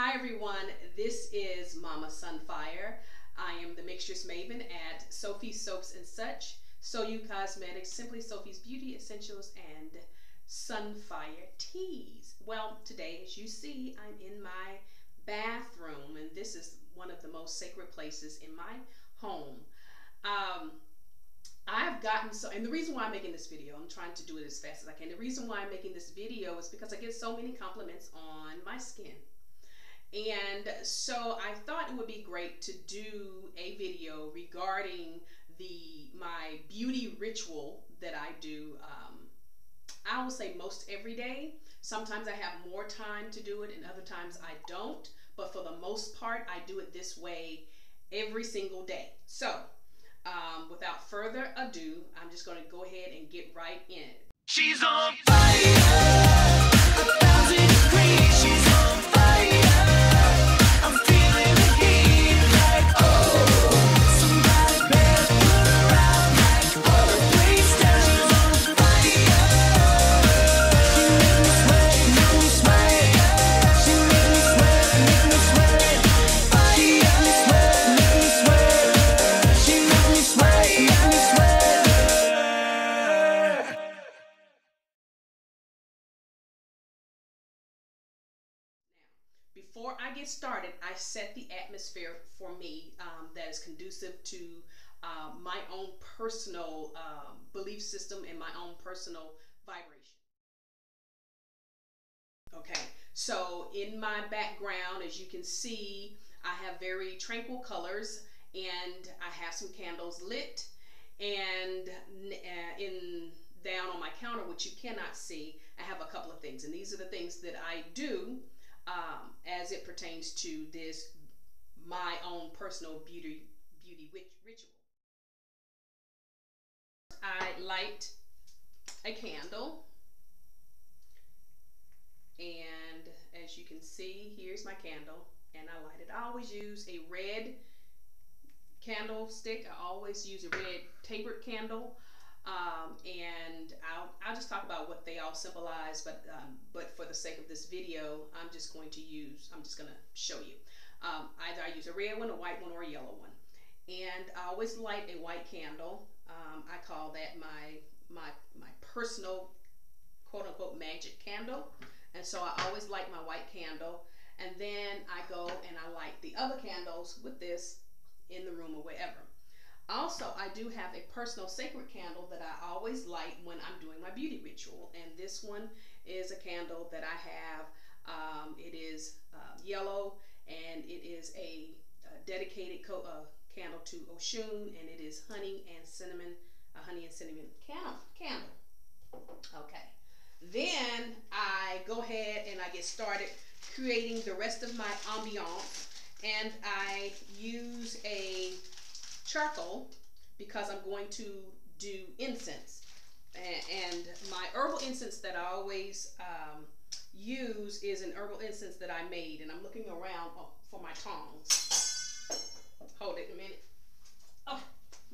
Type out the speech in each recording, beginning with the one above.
Hi everyone, this is Mama Sunfire. I am the mixtures maven at Sophie's Soaps and Such, So You Cosmetics, Simply Sophie's Beauty Essentials, and Sunfire Teas. Well, today, as you see, I'm in my bathroom, and this is one of the most sacred places in my home. I've gotten so, and the reason why I'm making this video, I'm trying to do it as fast as I can. The reason why I'm making this video is because I get so many compliments on my skin. And so I thought it would be great to do a video regarding my beauty ritual that I do. I will say most every day. Sometimes I have more time to do it and other times I don't. But for the most part, I do it this way every single day. So without further ado, I'm just going to go ahead and get right in it. She's on fire, 1,000 degrees, she's on fire. I'm feeling the heat like, oh, somebody better put her out like, oh, please tell. She's on fire. She make me sweat, make me sweat. She make me sweat, make me sweat. She make me sweat, make me sweat. She make me sweat, make me sweat. Before I get started, I set the atmosphere for me that is conducive to my own personal belief system and my own personal vibration. Okay, so in my background, as you can see, I have very tranquil colors and I have some candles lit, and down on my counter, which you cannot see, I have a couple of things, and these are the things that I do as it pertains to this, my own personal beauty ritual. I light a candle, and as you can see, here's my candle, and I light it. I always use a red candlestick. I always use a red tapered candle. And I'll just talk about what they all symbolize, but for the sake of this video, I'm just going to show you. Either I use a red one, a white one, or a yellow one. And I always light a white candle. I call that my personal quote-unquote magic candle. And so I always light my white candle, and then I go and I light the other candles with this in the room or wherever. Also, I do have a personal sacred candle that I always light when I'm doing my beauty ritual, and this one is a candle that I have. It is yellow, and it is a dedicated candle to Oshun, and it is honey and cinnamon candle. Okay, then I go ahead and I get started creating the rest of my ambiance, and I use a charcoal because I'm going to do incense, and my herbal incense that I always use is an herbal incense that I made, and I'm looking around for my tongs. Hold it a minute. Oh,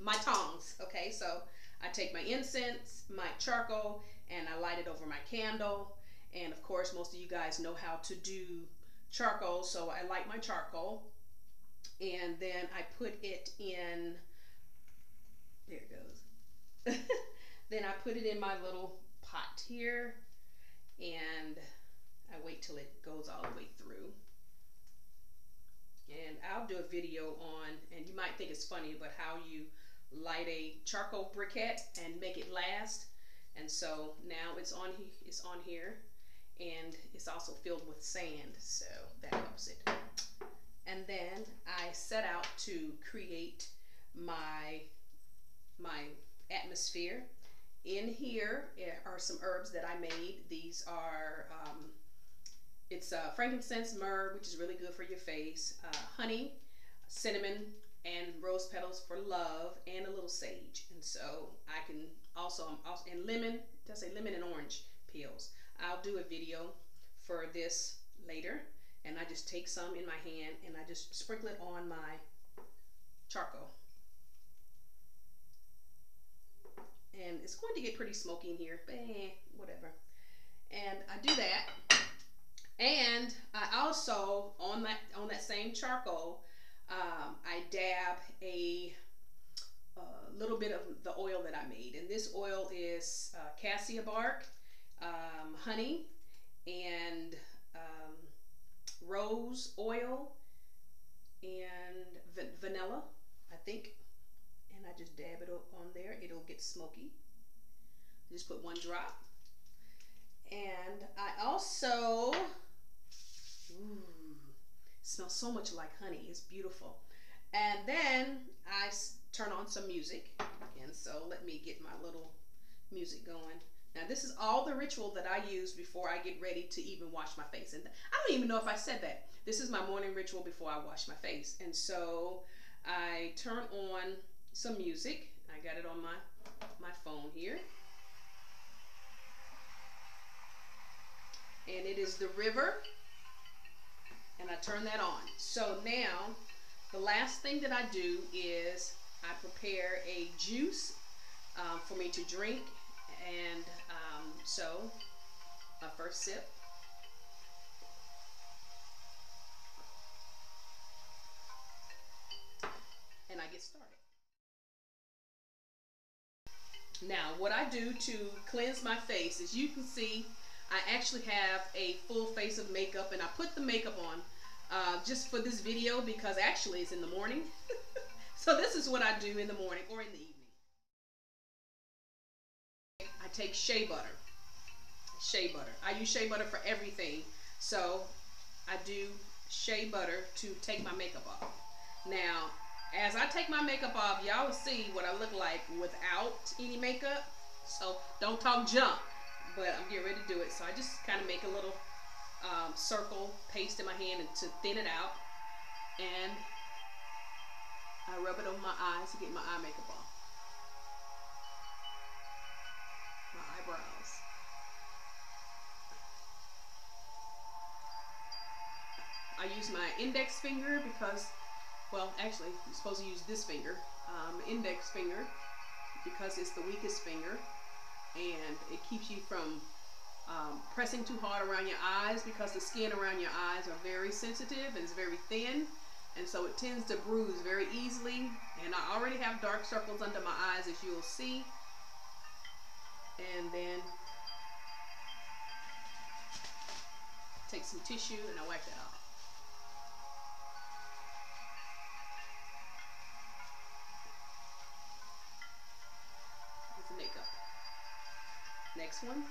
my tongs. Okay, so I take my incense, my charcoal, and I light it over my candle. And of course, most of you guys know how to do charcoal, so I light my charcoal, and then I put it in, there it goes. Then I put it in my little pot here, and I wait till it goes all the way through. And I'll do a video on, and you might think it's funny, but how you light a charcoal briquette and make it last. And so now it's on here, and it's also filled with sand, so that helps it. And then I set out to create my atmosphere. In here are some herbs that I made. These are, it's frankincense, myrrh, which is really good for your face, honey, cinnamon, and rose petals for love, and a little sage. And so I can also, and lemon, did I say lemon and orange peels? I'll do a video for this later. And I just take some in my hand and I just sprinkle it on my charcoal. And it's going to get pretty smoky in here, but whatever. And I do that. And I also on that same charcoal, I dab a little bit of the oil that I made, and this oil is cassia bark, honey, and rose oil, and vanilla, I think. And I just dab it on there. It'll get smoky. Just put one drop. And I also, ooh, smells so much like honey. It's beautiful. And then I turn on some music. And so let me get my little music going. Now this is all the ritual that I use before I get ready to even wash my face. And I don't even know if I said that. This is my morning ritual before I wash my face. And so I turn on some music. I got it on my phone here. And it is the river, and I turn that on. So now the last thing that I do is I prepare a juice for me to drink. And so my first sip, and I get started. Now what I do to cleanse my face, as you can see, I actually have a full face of makeup, and I put the makeup on just for this video because actually it's in the morning. So this is what I do in the morning or in the evening. I take shea butter. Shea butter. I use shea butter for everything. So I do shea butter to take my makeup off. Now, as I take my makeup off, y'all will see what I look like without any makeup. So don't talk junk, but I'm getting ready to do it. So I just kind of make a little circle paste in my hand and to thin it out. And I rub it on my eyes to get my eye makeup off. My eyebrows. I use my index finger because, well, actually, you're supposed to use this finger, index finger, because it's the weakest finger, and it keeps you from pressing too hard around your eyes because the skin around your eyes are very sensitive and it's very thin, and so it tends to bruise very easily. And I already have dark circles under my eyes, as you'll see. And then take some tissue and I wipe that off. Here's the makeup. Next one.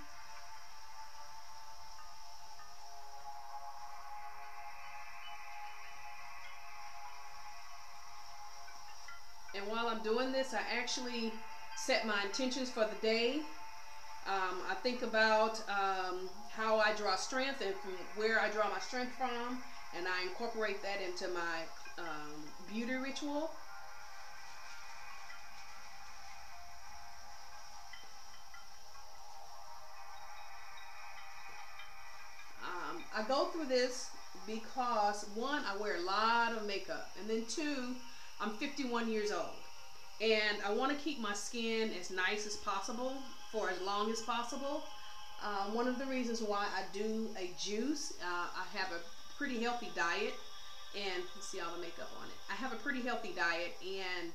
And while I'm doing this, I actually set my intentions for the day. I think about how I draw strength and from where I draw my strength from, and I incorporate that into my beauty ritual. I go through this because one, I wear a lot of makeup, and then two, I'm 51 years old, and I want to keep my skin as nice as possible for as long as possible. One of the reasons why I do a juice, I have a pretty healthy diet, and you see all the makeup on it. I have a pretty healthy diet, and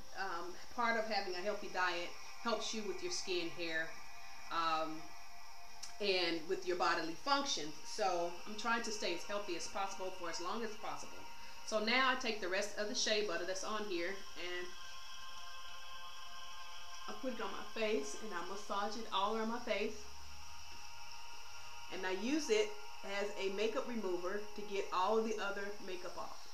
part of having a healthy diet helps you with your skin, hair, and with your bodily functions. So I'm trying to stay as healthy as possible for as long as possible. So now I take the rest of the shea butter that's on here and I put it on my face and I massage it all around my face. And I use it as a makeup remover to get all of the other makeup off.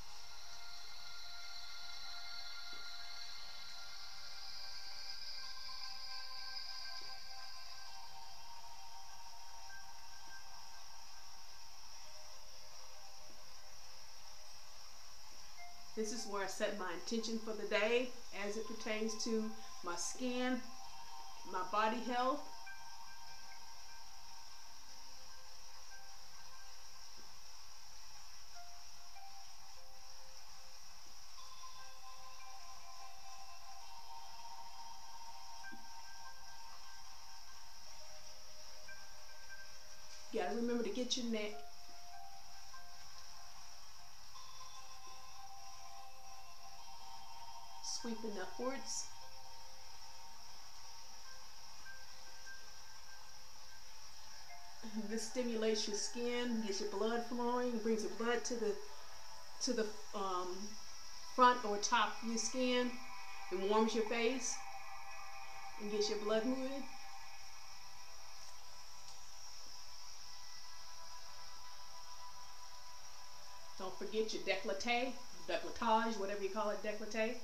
This is where I set my intention for the day as it pertains to my skin, my body health. You gotta remember to get your neck sweeping upwards. This stimulates your skin, gets your blood flowing, brings your blood to the front or top of your skin. It warms your face and gets your blood moving. Don't forget your décolletage, whatever you call it, décolleté,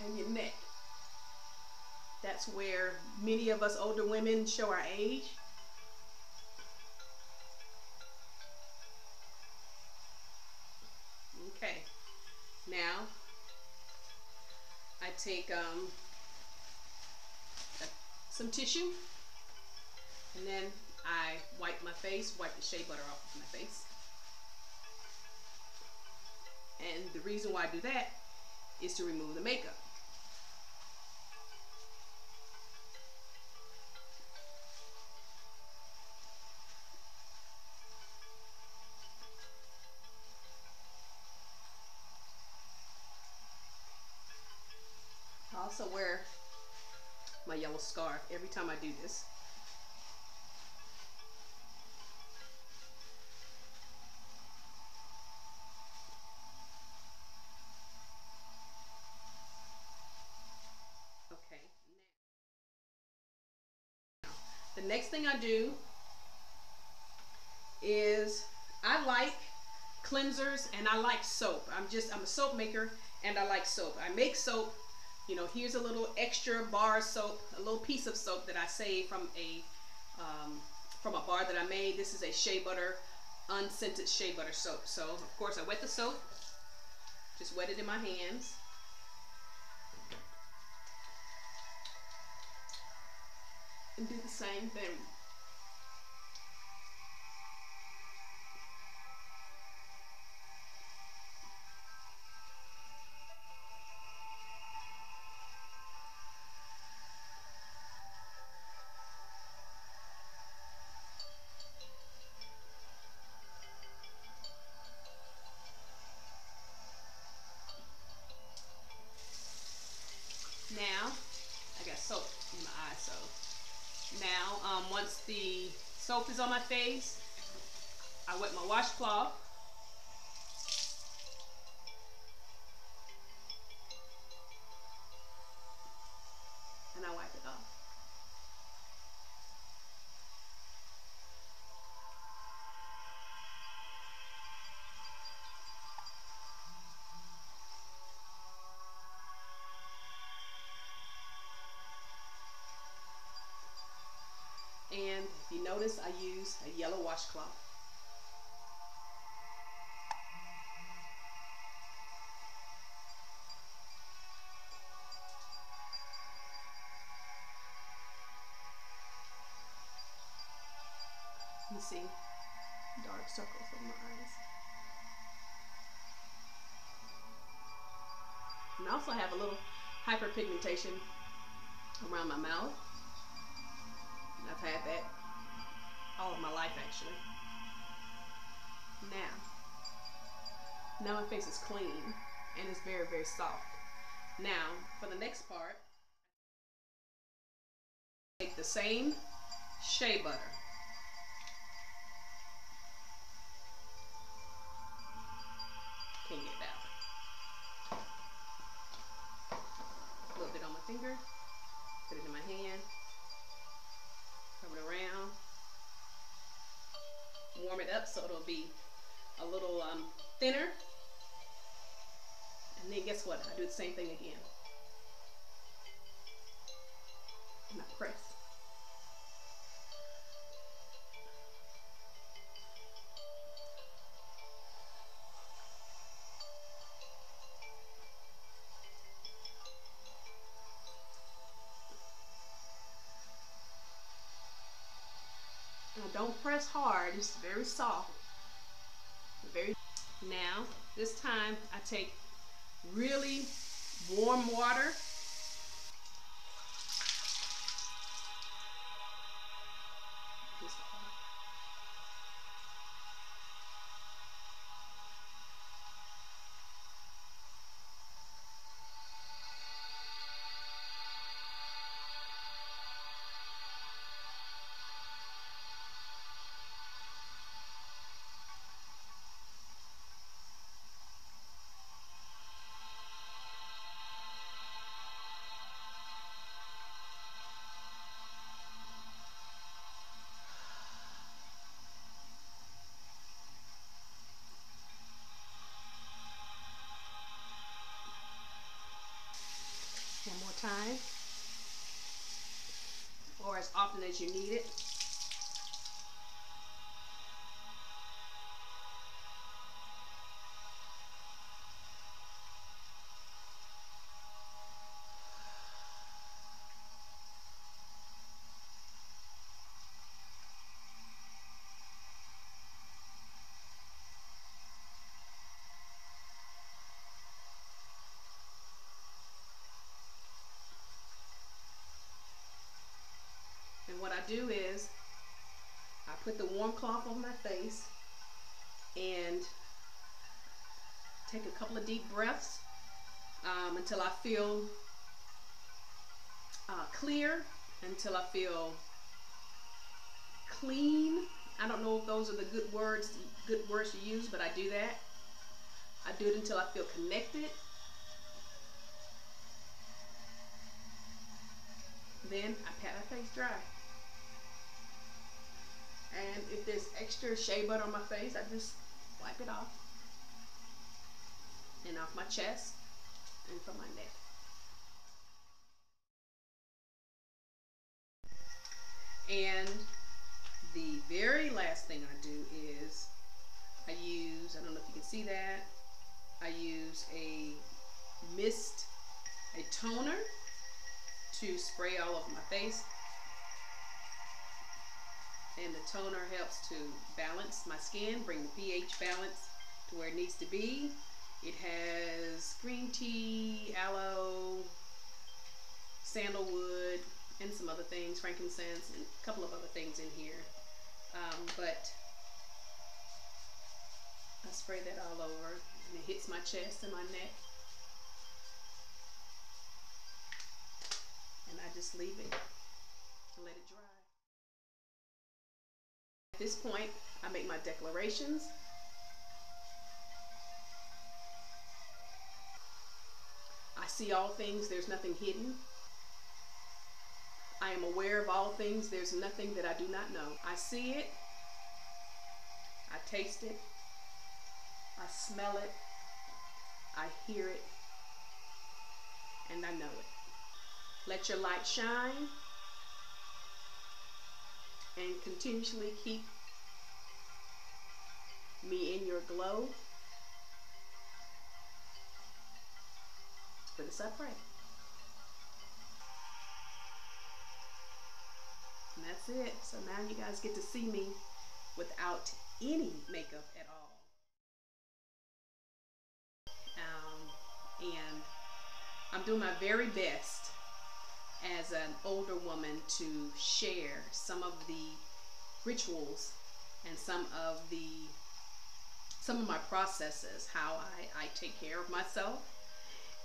and your neck. That's where many of us older women show our age. Okay, now I take some tissue, and then I wipe my face, wipe the shea butter off of my face. And the reason why I do that is to remove the makeup. I also wear my yellow scarf every time I do this. Okay. The next thing I do is I like cleansers and I like soap. I'm a soap maker and I like soap. I make soap. You know, here's a little extra bar of soap, a little piece of soap that I saved from a bar that I made. This is a shea butter, unscented shea butter soap. So of course I wet the soap, just wet it in my hands. And do the same thing. Now, I got soap in my eye, so now once the soap is on my face, I wet my washcloth. And I wipe it off. And if you notice, I use a yellow washcloth. You see dark circles on my eyes. And I also have a little hyperpigmentation around my mouth. And I've had that all of my life, actually. Now my face is clean and it's very, very soft. Now, for the next part, take the same shea butter. Can't get it out. A little bit on my finger, put it in my hand, rub it around, warm it up so it'll be a little thinner. And then guess what? I do the same thing again. And I press. Now don't press hard, it's very soft. Now, this time I take really warm water. as you need it. And what I do is I put the warm cloth on my face and take a couple of deep breaths until I feel clear, until I feel clean. I don't know if those are the good words to use, but I do that. I do it until I feel connected. Then I pat my face dry. And if there's extra shea butter on my face, I just wipe it off. And off my chest and from my neck. And the very last thing I do is I don't know if you can see that, I use a mist, a toner to spray all over my face. And the toner helps to balance my skin, bring the pH balance to where it needs to be. It has green tea, aloe, sandalwood, and some other things, frankincense, and a couple of other things in here. But I spray that all over, and it hits my chest and my neck. And I just leave it and let it dry. At this point, I make my declarations. I see all things, there's nothing hidden. I am aware of all things, there's nothing that I do not know. I see it, I taste it, I smell it, I hear it, and I know it. Let your light shine and continuously keep me in your glow. For this I pray. And that's it. So now you guys get to see me without any makeup at all. And I'm doing my very best as an older woman to share some of the rituals and some of my processes, how I take care of myself.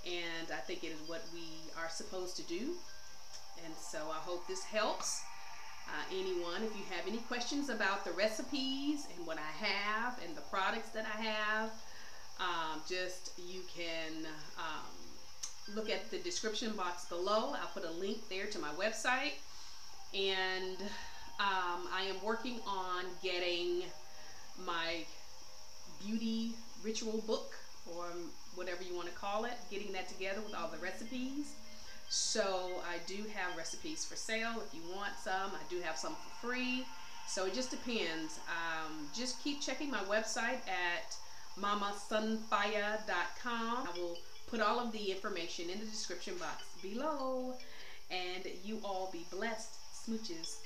And I think it is what we are supposed to do. And so I hope this helps anyone. If you have any questions about the recipes and what I have and the products that I have, you can look at the description box below. I'll put a link there to my website. And I am working on getting my beauty ritual book, or whatever you want to call it, getting that together with all the recipes. So I do have recipes for sale if you want some. I do have some for free. So it just depends. Just keep checking my website at mamasunfire.com. I will put all of the information in the description box below. And you all be blessed. Smooches.